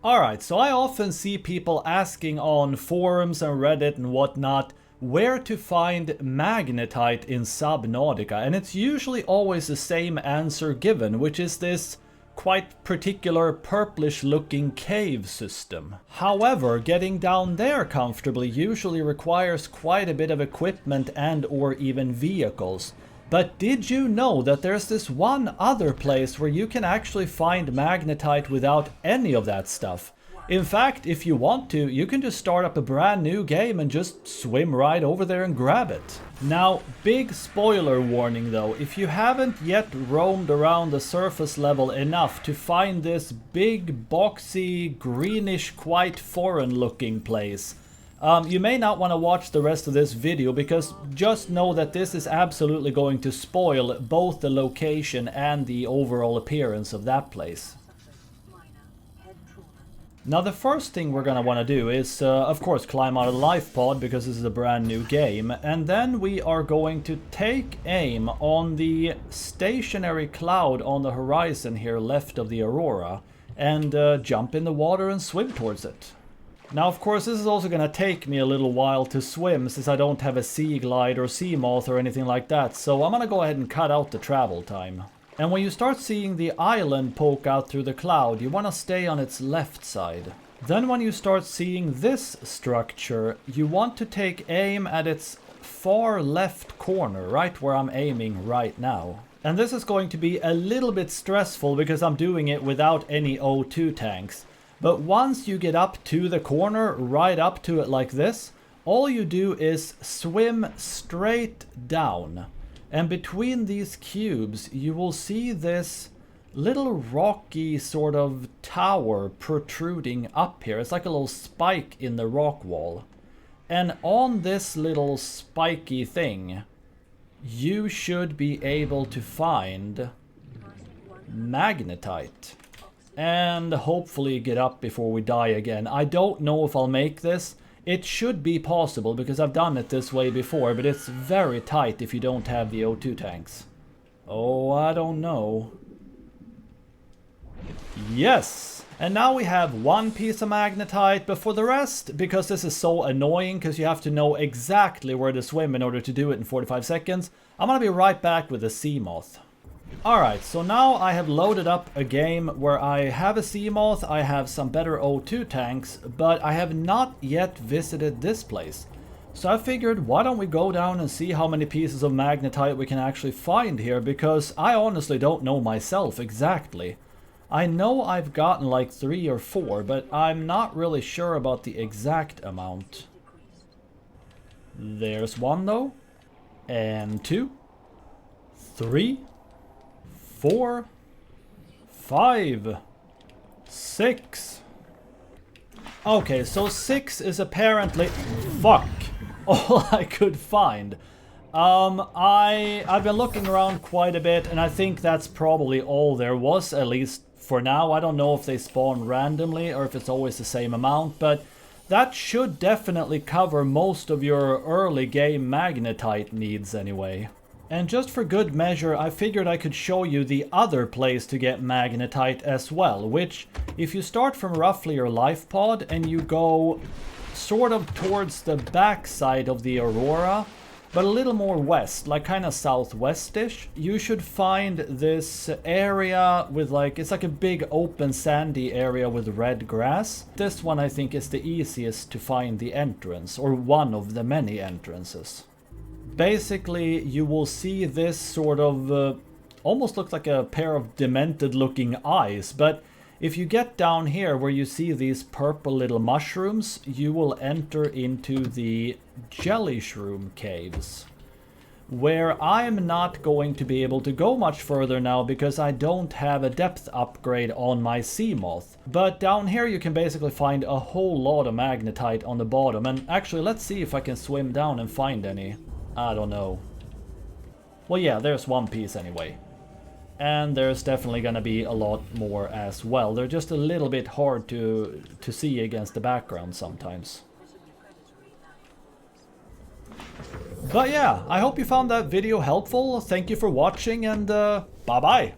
Alright, so I often see people asking on forums and Reddit and whatnot where to find Magnetite in Subnautica, and it's usually always the same answer given, which is this quite particular purplish looking cave system. However, getting down there comfortably usually requires quite a bit of equipment and or even vehicles. But did you know that there's this one other place where you can actually find Magnetite without any of that stuff? In fact, if you want to, you can just start up a brand new game and just swim right over there and grab it. Now, big spoiler warning though, if you haven't yet roamed around the surface level enough to find this big, boxy, greenish, quite foreign looking place, you may not want to watch the rest of this video, because just know that this is absolutely going to spoil both the location and the overall appearance of that place. Now the first thing we're going to want to do is, of course, climb out of the life pod, because this is a brand new game, and then we are going to take aim on the stationary cloud on the horizon here left of the aurora, and jump in the water and swim towards it. Now of course this is also going to take me a little while to swim, since I don't have a sea glide or sea moth or anything like that, so I'm going to go ahead and cut out the travel time. And when you start seeing the island poke out through the cloud, you want to stay on its left side. Then when you start seeing this structure, you want to take aim at its far left corner, right where I'm aiming right now. And this is going to be a little bit stressful because I'm doing it without any O2 tanks. But once you get up to the corner, right up to it like this, all you do is swim straight down. And between these cubes, you will see this little rocky sort of tower protruding up here. It's like a little spike in the rock wall. And on this little spiky thing, you should be able to find Magnetite. And hopefully get up before we die again. I don't know if I'll make this. It should be possible because I've done it this way before, but it's very tight if you don't have the O2 tanks. Oh, I don't know. Yes! And now we have one piece of Magnetite, but for the rest, because this is so annoying because you have to know exactly where to swim in order to do it in 45 seconds, I'm gonna be right back with the sea moth. Alright, so now I have loaded up a game where I have a sea moth, I have some better O2 tanks, but I have not yet visited this place. So I figured, why don't we go down and see how many pieces of Magnetite we can actually find here, because I honestly don't know myself exactly. I know I've gotten like 3 or 4, but I'm not really sure about the exact amount. There's 1 though, and 2, 3, 4, 5, 6. Okay, so 6 is apparently, fuck, all I could find. I've been looking around quite a bit, and I think that's probably all there was, at least for now. I don't know if they spawn randomly or if it's always the same amount, but that should definitely cover most of your early game Magnetite needs anyway. And just for good measure, I figured I could show you the other place to get Magnetite as well, which, if you start from roughly your life pod and you go sort of towards the back side of the aurora, but a little more west, like kind of southwestish, you should find this area with like, it's like a big open sandy area with red grass. This one I think is the easiest to find the entrance, or one of the many entrances. Basically, you will see this sort of, almost looks like a pair of demented looking eyes, but if you get down here where you see these purple little mushrooms, you will enter into the jelly shroom caves, where I'm not going to be able to go much further now because I don't have a depth upgrade on my sea moth. But down here you can basically find a whole lot of Magnetite on the bottom, and actually let's see if I can swim down and find any. I don't know. Well, yeah, there's 1 piece anyway. And there's definitely gonna be a lot more as well. They're just a little bit hard to see against the background sometimes. But yeah, I hope you found that video helpful. Thank you for watching, and bye-bye.